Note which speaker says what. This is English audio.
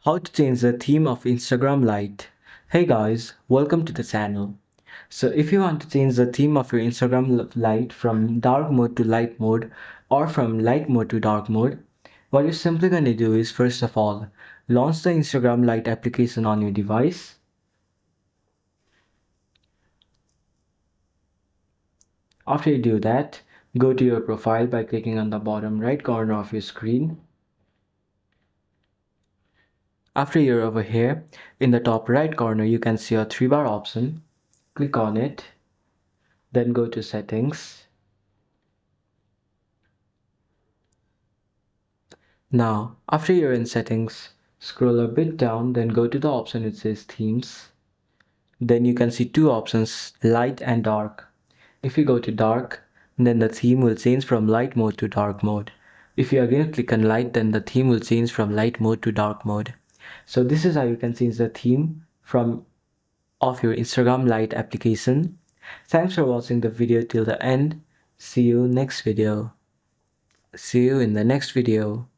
Speaker 1: How to change the theme of Instagram Lite. Hey guys, welcome to the channel. So if you want to change the theme of your Instagram Lite from dark mode to light mode or from light mode to dark mode, what you're simply going to do is first of all, launch the Instagram Lite application on your device. After you do that, go to your profile by clicking on the bottom right corner of your screen. After you're over here, in the top right corner you can see a 3-bar option. Click on it. Then go to settings. Now, after you're in settings, scroll a bit down, then go to the option it says themes. Then you can see two options, light and dark. If you go to dark, then the theme will change from light mode to dark mode. If you again click on light, then the theme will change from light mode to dark mode. So this is how you can change the theme of your Instagram Lite application. Thanks for watching the video till the end. See you in the next video.